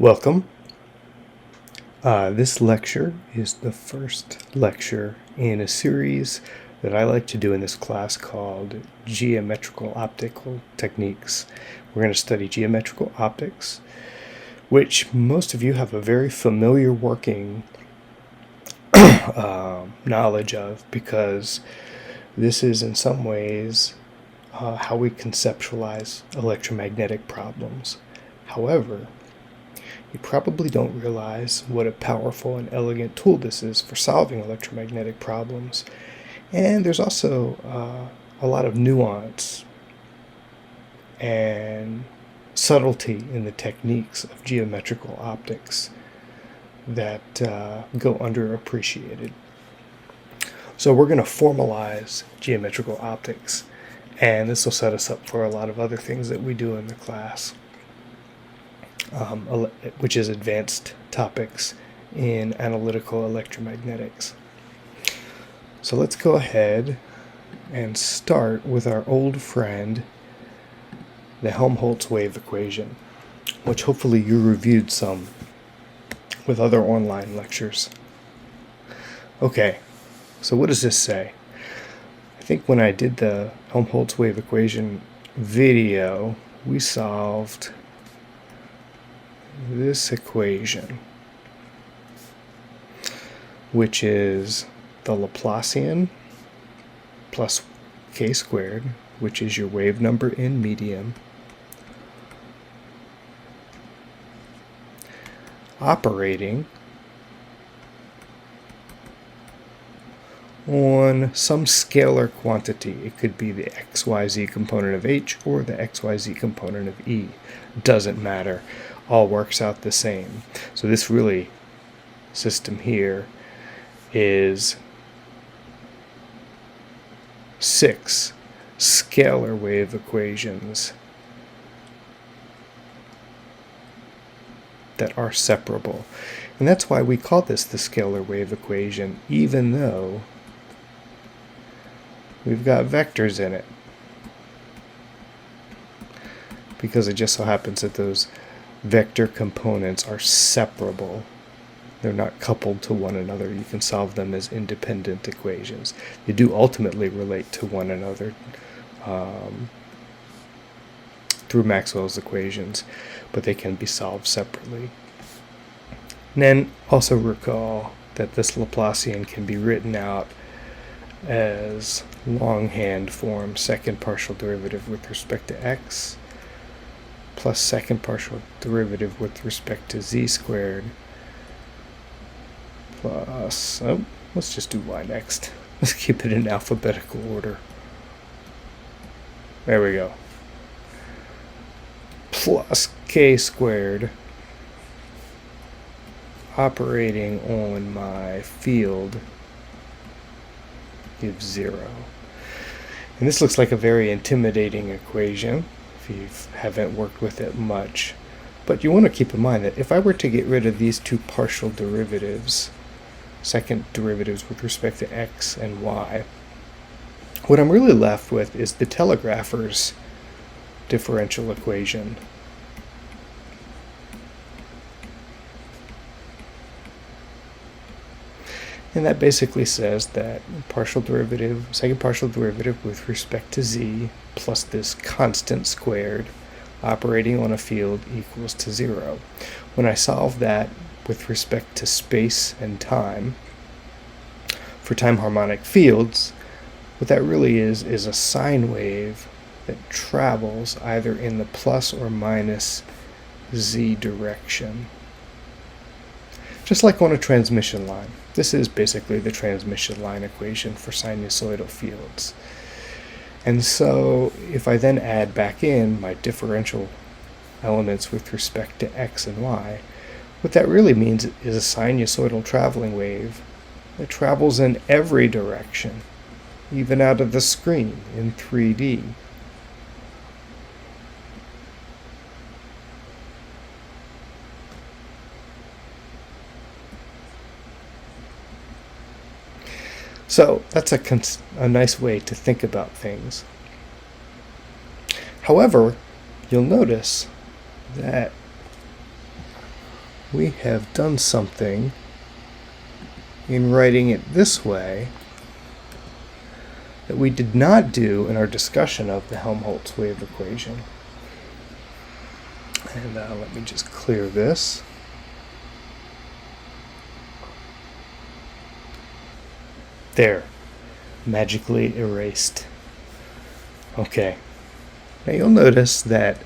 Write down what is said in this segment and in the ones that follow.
Welcome. This lecture is the first lecture in a series that I like to do in this class called Geometrical Optical Techniques. We're going to study geometrical optics, which most of you have a very familiar working knowledge of, because this is in some ways how we conceptualize electromagnetic problems. However, you probably don't realize what a powerful and elegant tool this is for solving electromagnetic problems. And there's also a lot of nuance and subtlety in the techniques of geometrical optics that go underappreciated. So we're going to formalize geometrical optics, and this will set us up for a lot of other things that we do in the class. Which is advanced topics in analytical electromagnetics. So let's go ahead and start with our old friend, the Helmholtz wave equation, which hopefully you reviewed some with other online lectures. Okay, so what does this say? I think when I did the Helmholtz wave equation video, we solved this equation, which is the Laplacian plus k squared, which is your wave number in medium, operating on some scalar quantity. It could be the xyz component of h or the xyz component of e. Doesn't matter. All works out the same. So this really system here is 6 scalar wave equations that are separable. And that's why we call this the scalar wave equation, even though we've got vectors in it. Because it just so happens that those vector components are separable. They're not coupled to one another. You can solve them as independent equations. They do ultimately relate to one another through Maxwell's equations, but they can be solved separately. And then also recall that this Laplacian can be written out as longhand form, second partial derivative with respect to x plus second partial derivative with respect to z squared plus, let's just do y next. Let's keep it in alphabetical order. There we go. Plus k squared operating on my field gives 0. And this looks like a very intimidating equation if you haven't worked with it much. But you want to keep in mind that if I were to get rid of these two partial derivatives, second derivatives with respect to x and y, what I'm really left with is the telegrapher's differential equation. And that basically says that second partial derivative with respect to z plus this constant squared operating on a field equals to 0. When I solve that with respect to space and time, for time harmonic fields, what that really is a sine wave that travels either in the plus or minus z direction. Just like on a transmission line. This is basically the transmission line equation for sinusoidal fields. And so if I then add back in my differential elements with respect to x and y, what that really means is a sinusoidal traveling wave that travels in every direction, even out of the screen in 3D. So that's a nice way to think about things. However, you'll notice that we have done something in writing it this way that we did not do in our discussion of the Helmholtz wave equation. And let me just clear this. There, magically erased. Okay, now you'll notice that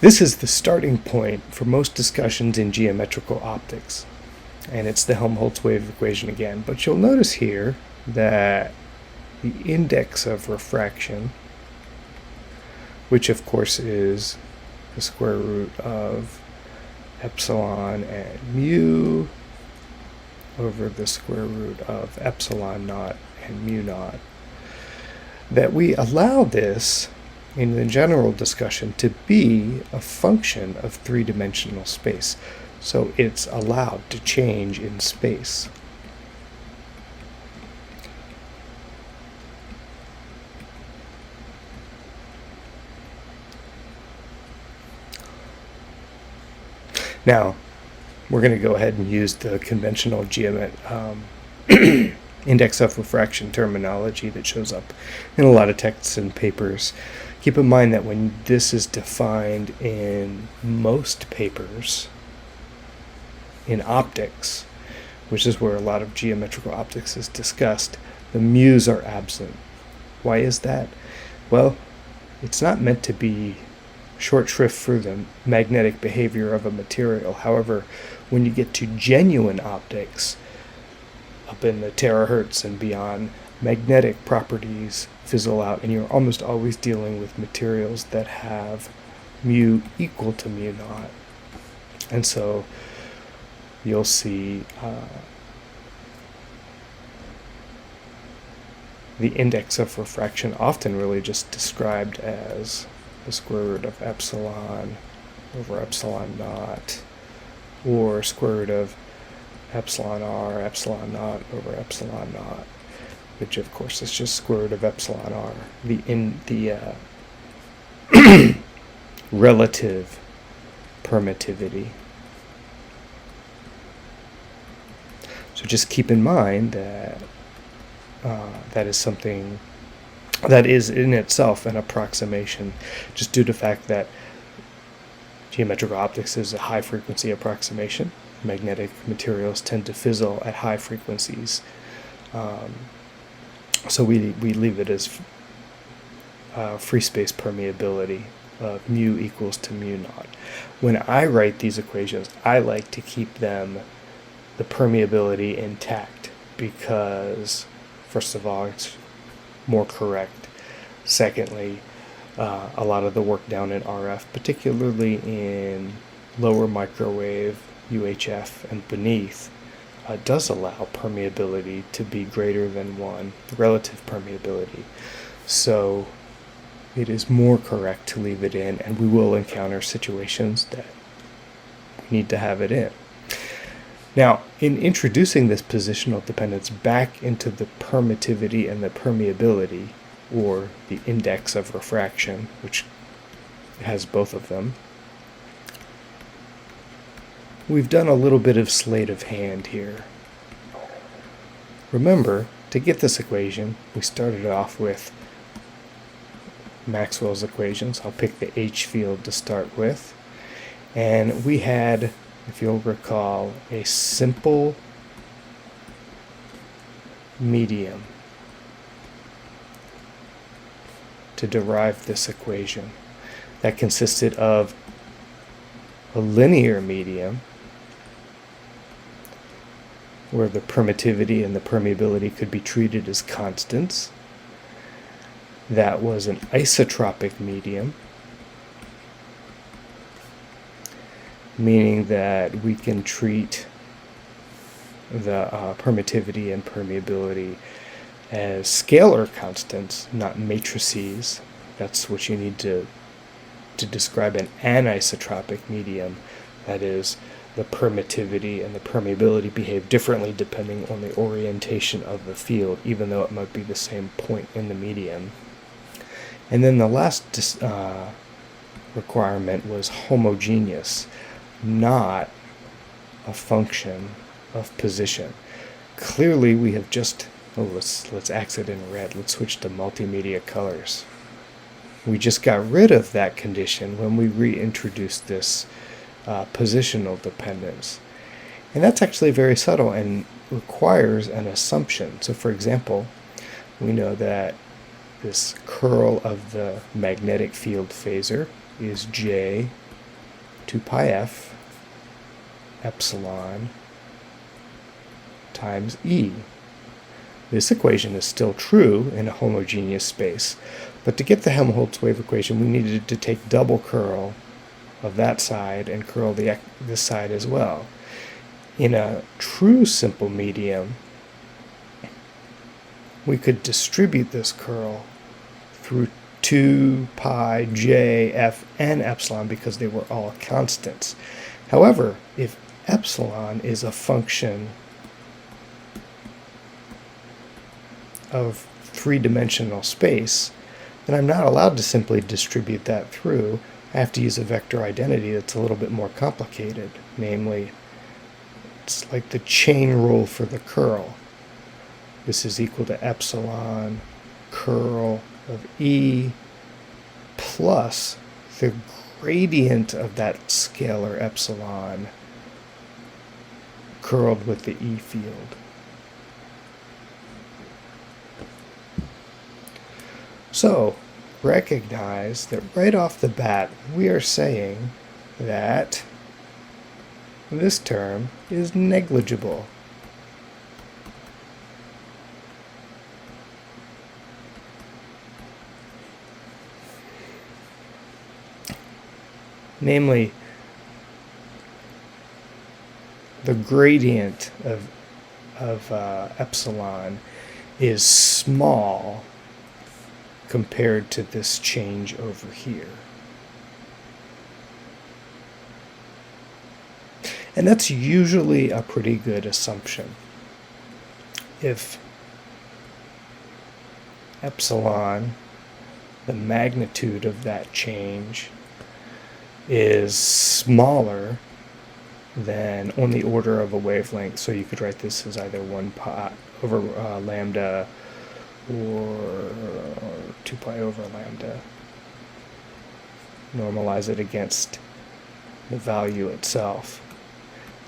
this is the starting point for most discussions in geometrical optics, and it's the Helmholtz wave equation again. But you'll notice here that the index of refraction, which of course is the square root of epsilon and mu over the square root of epsilon naught and mu naught, that we allow this in the general discussion to be a function of three-dimensional space. So it's allowed to change in space. Now, we're going to go ahead and use the conventional index of refraction terminology that shows up in a lot of texts and papers. Keep in mind that when this is defined in most papers in optics, which is where a lot of geometrical optics is discussed, the mu's are absent. Why is that? Well, it's not meant to be short shrift for the magnetic behavior of a material. However, when you get to genuine optics, up in the terahertz and beyond, magnetic properties fizzle out, and you're almost always dealing with materials that have mu equal to mu naught. And so you'll see the index of refraction often really just described as the square root of epsilon over epsilon naught, or square root of epsilon r epsilon naught over epsilon naught, which of course is just square root of epsilon r, the relative permittivity. So just keep in mind that that is something that is in itself an approximation, just due to the fact that geometrical optics is a high frequency approximation. Magnetic materials tend to fizzle at high frequencies. So we leave it as free space permeability of mu equals to mu naught. When I write these equations, I like to keep them, the permeability, intact, because first of all, it's more correct. Secondly, a lot of the work down in RF, particularly in lower microwave, UHF, and beneath, does allow permeability to be greater than 1, relative permeability. So it is more correct to leave it in, and we will encounter situations that we need to have it in. Now, in introducing this positional dependence back into the permittivity and the permeability, or the index of refraction, which has both of them, we've done a little bit of sleight of hand here. Remember, to get this equation, we started off with Maxwell's equations. I'll pick the H field to start with. And we had, if you'll recall, a simple medium to derive this equation. That consisted of a linear medium, where the permittivity and the permeability could be treated as constants. That was an isotropic medium, meaning that we can treat the permittivity and permeability as scalar constants, not matrices. That's what you need to describe an anisotropic medium. That is, the permittivity and the permeability behave differently depending on the orientation of the field, even though it might be the same point in the medium. And then the last requirement was homogeneous, not a function of position. Clearly we have just, let's accent in red. Let's switch to multimedia colors. We just got rid of that condition when we reintroduced this positional dependence. And that's actually very subtle and requires an assumption. So for example, we know that this curl of the magnetic field phasor is J 2 pi f epsilon times E. This equation is still true in a homogeneous space, but to get the Helmholtz wave equation, we needed to take double curl of that side and curl this side as well. In a true simple medium, we could distribute this curl through 2 pi j f and epsilon because they were all constants. However, if epsilon is a function of three-dimensional space, then I'm not allowed to simply distribute that through. I have to use a vector identity that's a little bit more complicated. Namely, it's like the chain rule for the curl. This is equal to epsilon curl of E plus the gradient of that scalar epsilon curled with the E field. So, recognize that right off the bat, we are saying that this term is negligible. Namely, the gradient of epsilon is small compared to this change over here. And that's usually a pretty good assumption. If epsilon, the magnitude of that change, is smaller than on the order of a wavelength, so you could write this as either 1 pi over lambda or 2 pi over lambda. Normalize it against the value itself.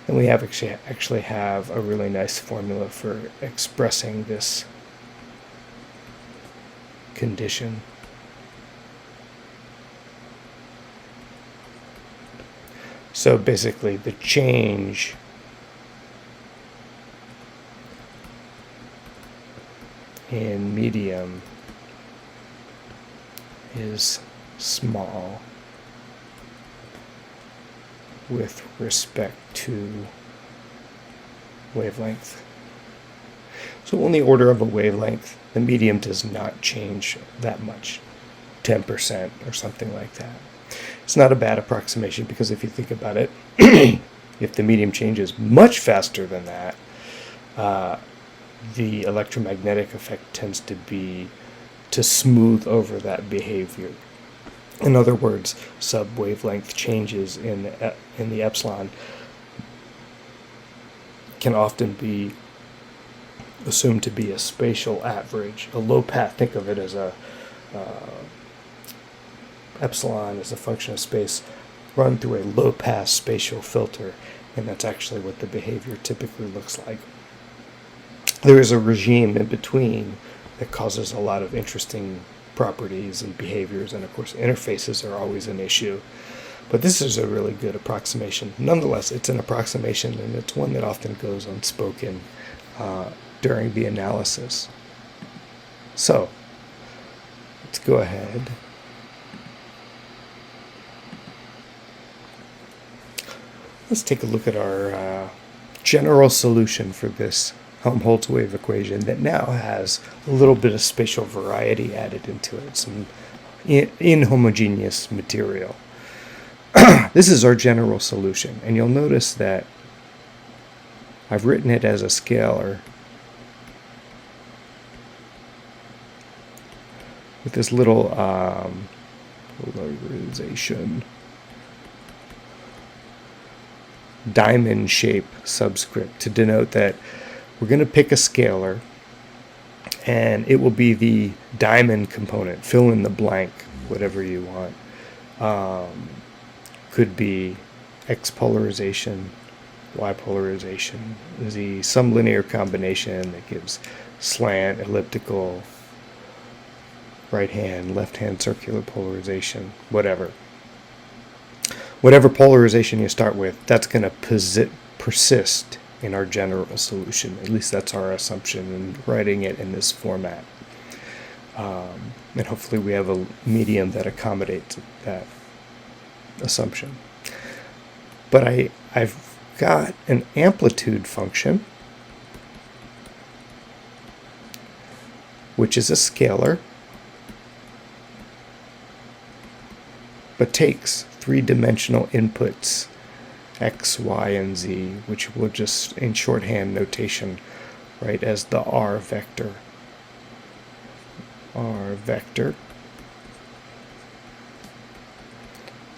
And we have actually have a really nice formula for expressing this condition. So basically the change in medium is small with respect to wavelength. So on the order of a wavelength, the medium does not change that much, 10% or something like that. It's not a bad approximation because if you think about it, if the medium changes much faster than that, the electromagnetic effect tends to smooth over that behavior. In other words, sub-wavelength changes in the epsilon can often be assumed to be a spatial average, a low pass. Think of it as a epsilon as a function of space run through a low pass spatial filter, and that's actually what the behavior typically looks like. There is a regime in between that causes a lot of interesting properties and behaviors, and of course interfaces are always an issue. But this is a really good approximation. Nonetheless, it's an approximation, and it's one that often goes unspoken during the analysis. So, let's go ahead. Let's take a look at our general solution for this Helmholtz wave equation that now has a little bit of spatial variety added into it, some inhomogeneous material. This is our general solution, and you'll notice that I've written it as a scalar with this little polarization. diamond shape subscript to denote that we're going to pick a scalar and it will be the diamond component. Fill in the blank, whatever you want. Could be X polarization, Y polarization, Z, some linear combination that gives slant, elliptical, right hand, left hand circular polarization, whatever. Whatever polarization you start with, that's going to persist in our general solution. At least that's our assumption in writing it in this format. And hopefully we have a medium that accommodates that assumption. But I've got an amplitude function, which is a scalar, but takes three-dimensional inputs, x, y, and z, which we'll just, in shorthand notation, write as the r vector. R vector.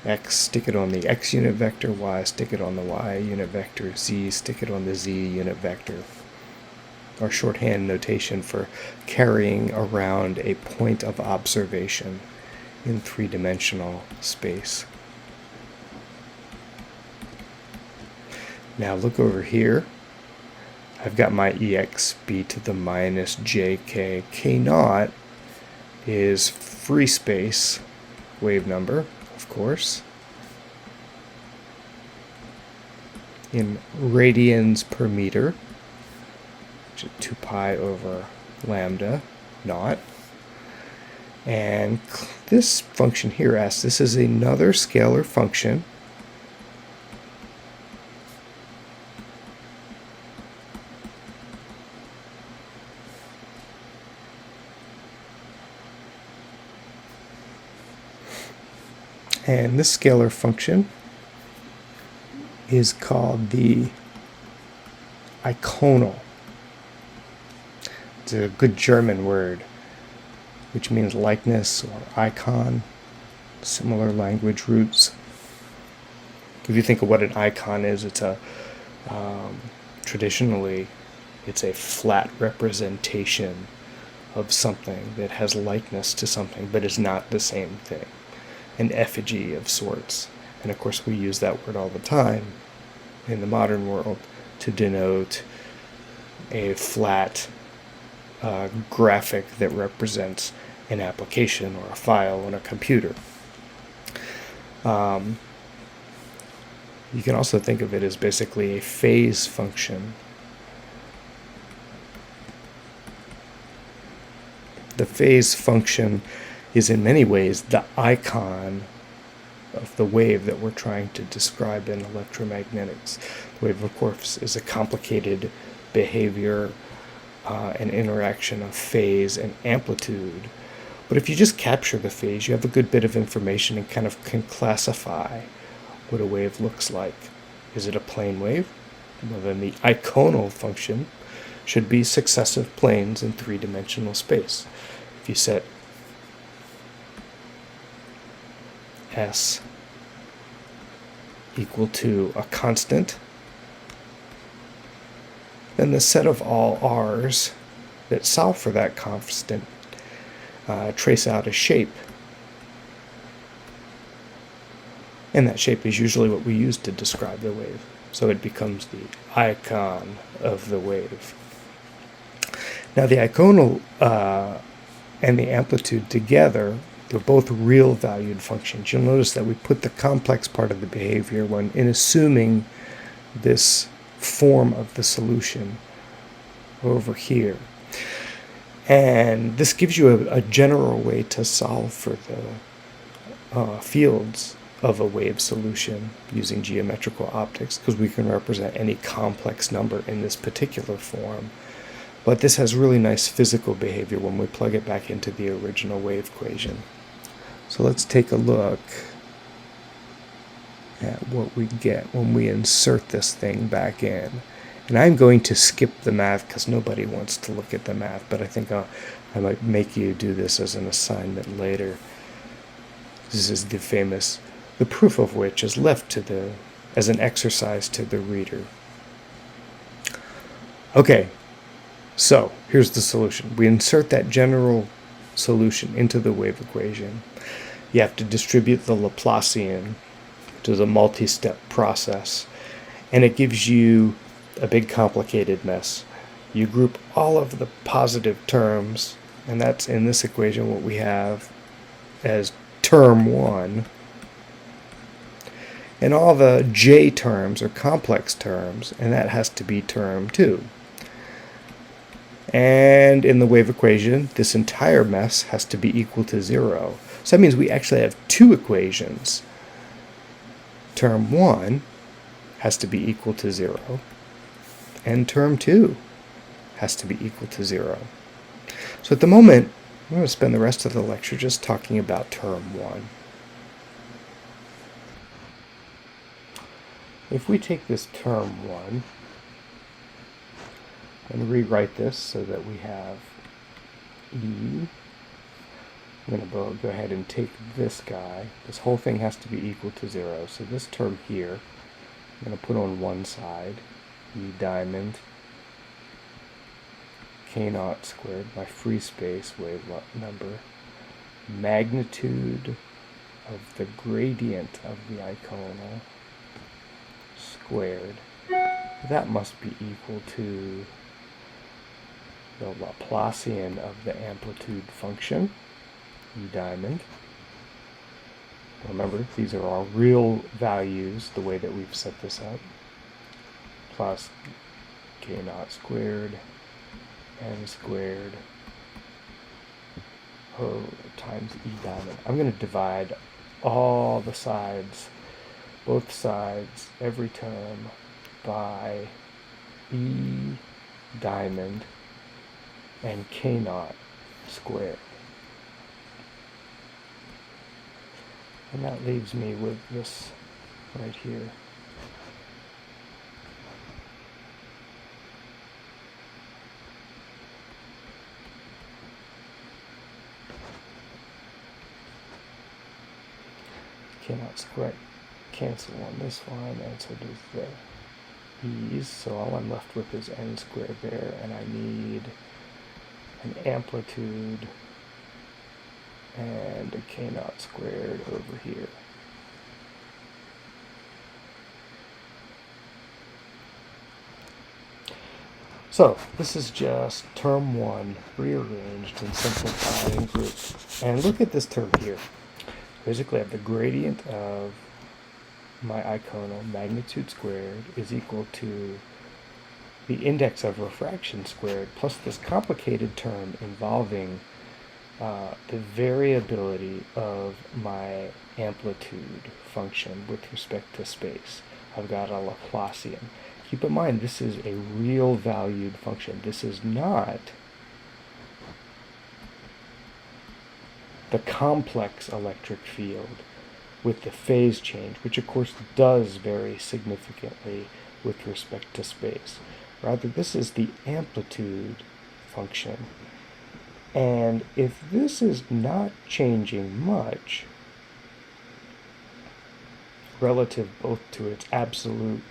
X, stick it on the x unit vector, y, stick it on the y unit vector, z, stick it on the z unit vector. Our shorthand notation for carrying around a point of observation in three-dimensional space. Now look over here. I've got my exp to the minus jk. K0 is free space wave number, of course, in radians per meter, which is 2 pi over lambda naught. And this function here asks, this is another scalar function and this scalar function is called the Eikonal. It's a good German word, which means likeness or icon, similar language roots. If you think of what an icon is, it's a traditionally it's a flat representation of something that has likeness to something but is not the same thing, an effigy of sorts. And of course we use that word all the time in the modern world to denote a flat graphic that represents an application or a file on a computer. You can also think of it as basically a phase function. The phase function is in many ways the icon of the wave that we're trying to describe in electromagnetics. The wave, of course, is a complicated behavior and interaction of phase and amplitude. But if you just capture the phase, you have a good bit of information and kind of can classify what a wave looks like. Is it a plane wave? Well, then the Eikonal function should be successive planes in three-dimensional space. If you set S equal to a constant, then the set of all r's that solve for that constant trace out a shape. And that shape is usually what we use to describe the wave. So it becomes the icon of the wave. Now the Eikonal and the amplitude together, they're both real valued functions. You'll notice that we put the complex part of the behavior when in assuming this form of the solution over here. And this gives you a general way to solve for the fields of a wave solution using geometrical optics, because we can represent any complex number in this particular form. But this has really nice physical behavior when we plug it back into the original wave equation. So let's take a look at what we get when we insert this thing back in. And I'm going to skip the math because nobody wants to look at the math, but I think I might make you do this as an assignment later. This is the proof of which is left to the as an exercise to the reader. Okay, so here's the solution. We insert that general solution into the wave equation. You have to distribute the Laplacian, which is a multi-step process, and it gives you a big complicated mess. You group all of the positive terms, and that's in this equation what we have as term 1. And all the j terms are complex terms, and that has to be term 2. And in the wave equation, this entire mess has to be equal to 0. So that means we actually have two equations. Term 1 has to be equal to 0, and term 2 has to be equal to 0. So at the moment, I'm going to spend the rest of the lecture just talking about term 1. If we take this term 1 and rewrite this so that we have E, I'm going to go ahead and take this guy. This whole thing has to be equal to 0. So this term here, I'm going to put on one side, E diamond, K0 squared, my free space wave number, magnitude of the gradient of the Eikonal squared. That must be equal to the Laplacian of the amplitude function, E diamond. Remember, these are all real values, the way that we've set this up, plus K0 squared, n squared, times E diamond. I'm going to divide all the sides, both sides, every term, by E diamond and K0 squared. And that leaves me with this right here. Cannot square cancel on this one, and so does the e's. So all I'm left with is n squared there, and I need an amplitude and a K0 squared over here. So this is just term 1 rearranged and simplified and grouped. And look at this term here. Basically, I have the gradient of my Eikonal magnitude squared is equal to the index of refraction squared plus this complicated term involving the variability of my amplitude function with respect to space. I've got a Laplacian. Keep in mind, this is a real valued function. This is not the complex electric field with the phase change, which of course does vary significantly with respect to space. Rather, this is the amplitude function. And if this is not changing much relative both to its absolute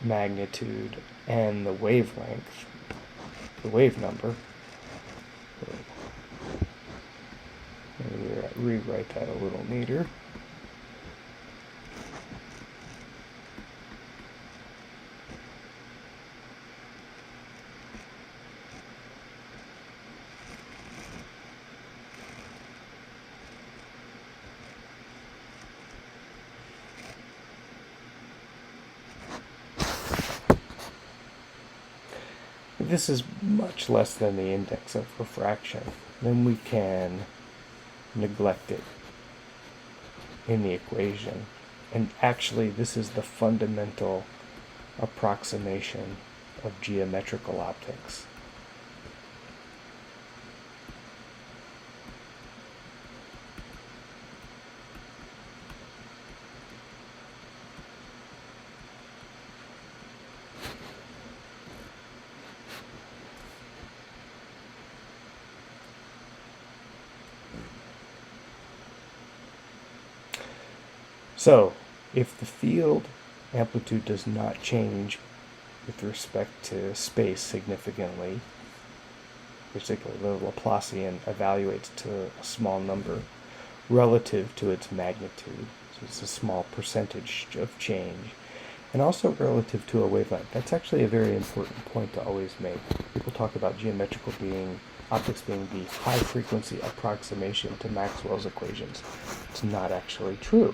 magnitude and the wavelength, the wave number, let me rewrite that a little neater. This is much less than the index of refraction, then we can neglect it in the equation. And actually, this is the fundamental approximation of geometrical optics. So, if the field amplitude does not change with respect to space significantly. Basically, the Laplacian evaluates to a small number relative to its magnitude. So it's a small percentage of change. And also relative to a wavelength. That's actually a very important point to always make. People talk about optics being the high-frequency approximation to Maxwell's equations. It's not actually true.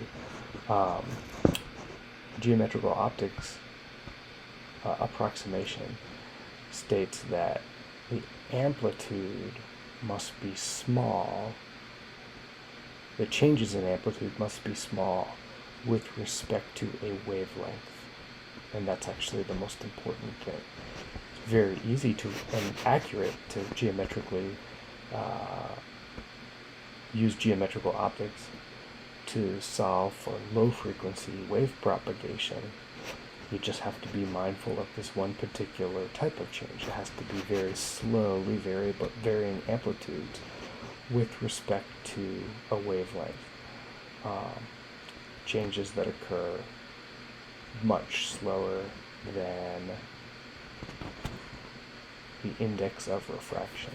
Geometrical optics approximation states that the amplitude must be small. The changes in amplitude must be small with respect to a wavelength. And that's actually the most important thing. It's very easy to and accurate to geometrically use geometrical optics to solve for low-frequency wave propagation. You just have to be mindful of this one particular type of change. It has to be very slowly varying amplitudes with respect to a wavelength. Changes that occur much slower than the index of refraction,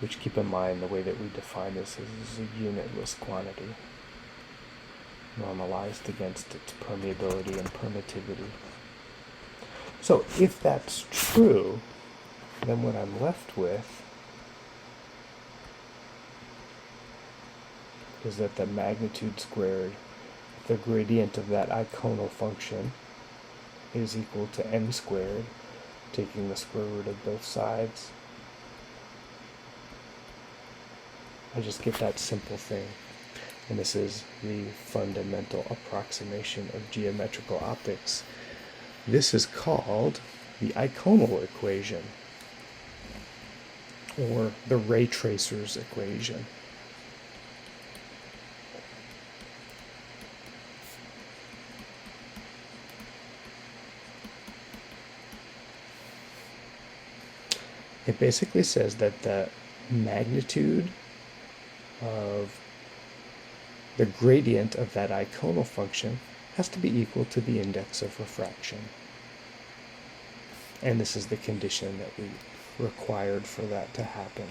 which, keep in mind, the way that we define this is a unitless quantity normalized against its permeability and permittivity. So if that's true, then what I'm left with is that the magnitude squared, the gradient of that Eikonal function, is equal to n squared, taking the square root of both sides. I just get that simple thing. And this is the fundamental approximation of geometrical optics. This is called the Eikonal equation, or the ray tracer's equation. It basically says that the magnitude of the gradient of that Eikonal function has to be equal to the index of refraction. And this is the condition that we required for that to happen.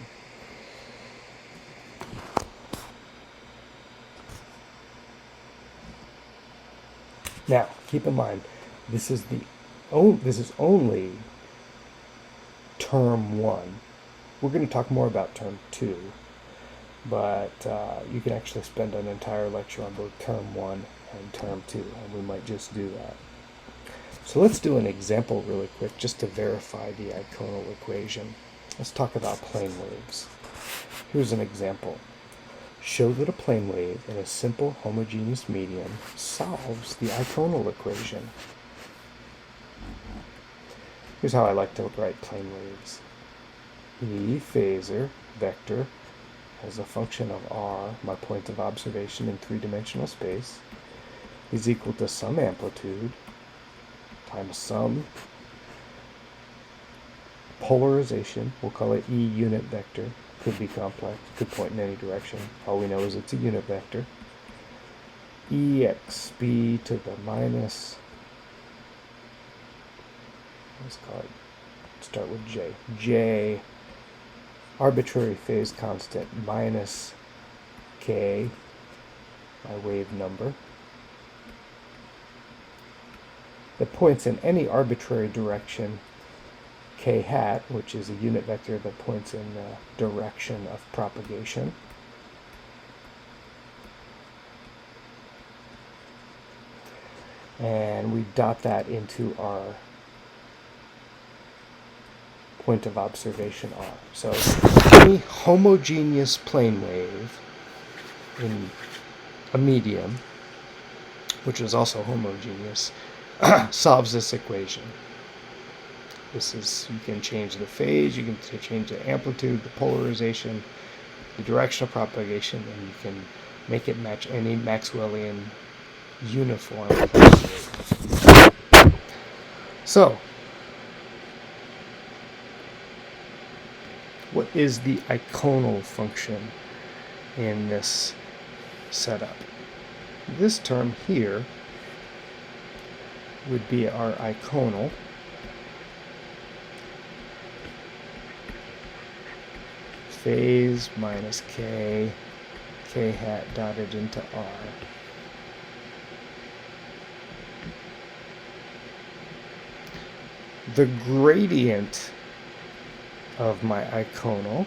Now, keep in mind, this is only term 1. We're going to talk more about term 2, but you can actually spend an entire lecture on both term 1 and term 2, and we might just do that. So let's do an example really quick just to verify the Eikonal equation. Let's talk about plane waves. Here's an example. Show that a plane wave in a simple homogeneous medium solves the Eikonal equation. Here's how I like to write plane waves. E phasor vector as a function of r, my point of observation in three-dimensional space, is equal to some amplitude times some polarization. We'll call it E unit vector. Could be complex, could point in any direction. All we know is it's a unit vector. exp to the minus, let's call it, start with j. J arbitrary phase constant minus k, my wave number, that points in any arbitrary direction, k hat, which is a unit vector that points in the direction of propagation. And we dot that into our point of observation r. So any homogeneous plane wave in a medium, which is also homogeneous, solves this equation. This is, you can change the phase, you can change the amplitude, the polarization, the direction of propagation, and you can make it match any Maxwellian uniform. So, what is the Eikonal function in this setup? This term here would be our Eikonal. Phase minus k, k hat dotted into r. The gradient of my Eikonal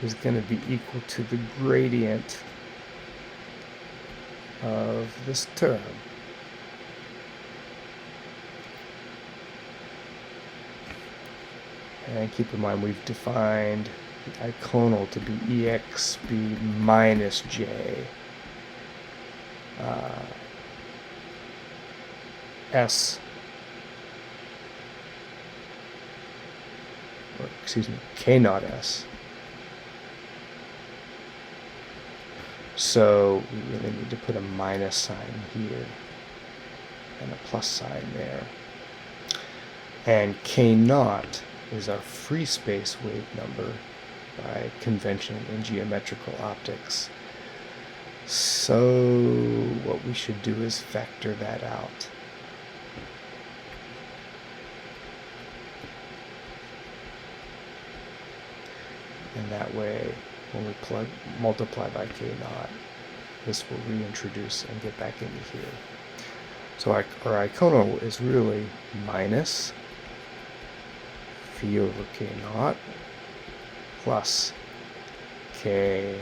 is going to be equal to the gradient of this term. And keep in mind we've defined the Eikonal to be exp minus j. S, or excuse me, k naught s. So we really need to put a minus sign here and a plus sign there. And k naught is our free space wave number by convention in geometrical optics. So what we should do is factor that out. And that way, when we multiply by k naught, this will reintroduce and get back into here. So our Eikonal is really minus phi over k naught plus k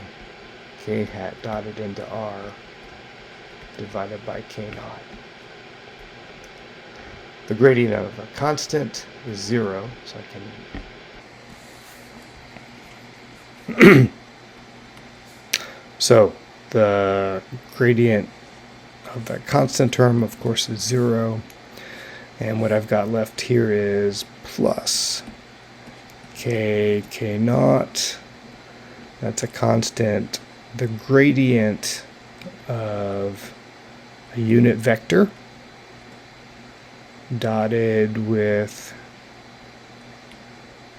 hat dotted into r divided by k naught. The gradient of a constant is 0, so I can so the gradient of that constant term, of course, is 0. And what I've got left here is plus k naught. That's a constant. The gradient of a unit vector dotted with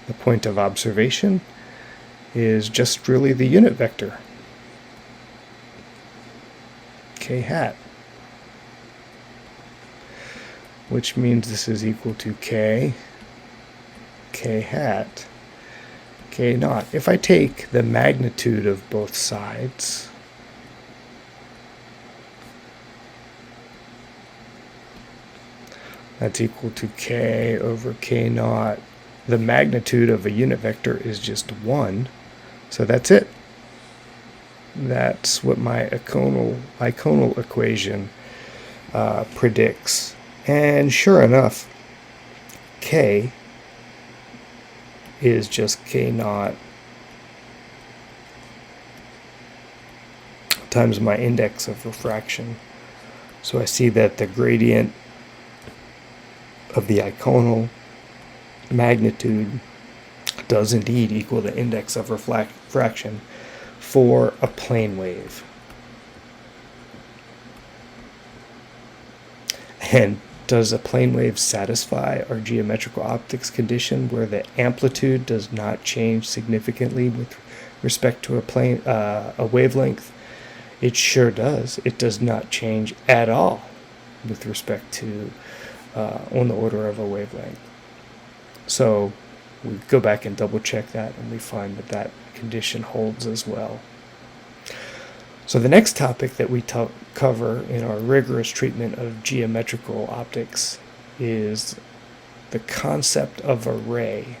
the point of observation is just really the unit vector, k hat, which means this is equal to k hat, k naught. If I take the magnitude of both sides, that's equal to k over k naught. The magnitude of a unit vector is just 1. So that's it. That's what my Eikonal equation predicts. And sure enough, k is just k naught times my index of refraction. So I see that the gradient of the Eikonal magnitude does indeed equal the index of refraction for a plane wave. And does a plane wave satisfy our geometrical optics condition where the amplitude does not change significantly with respect to a wavelength? It sure does. It does not change at all with respect to on the order of a wavelength. So we go back and double check that, and we find that that condition holds as well. So the next topic that we cover in our rigorous treatment of geometrical optics is the concept of array.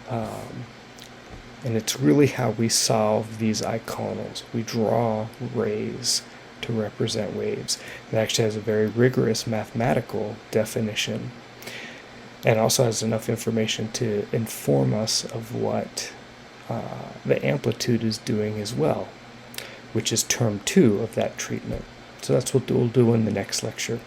And it's really how we solve these Eikonals. We draw rays to represent waves. It actually has a very rigorous mathematical definition, and also has enough information to inform us of what the amplitude is doing as well, which is term 2 of that treatment. So that's what we'll do in the next lecture.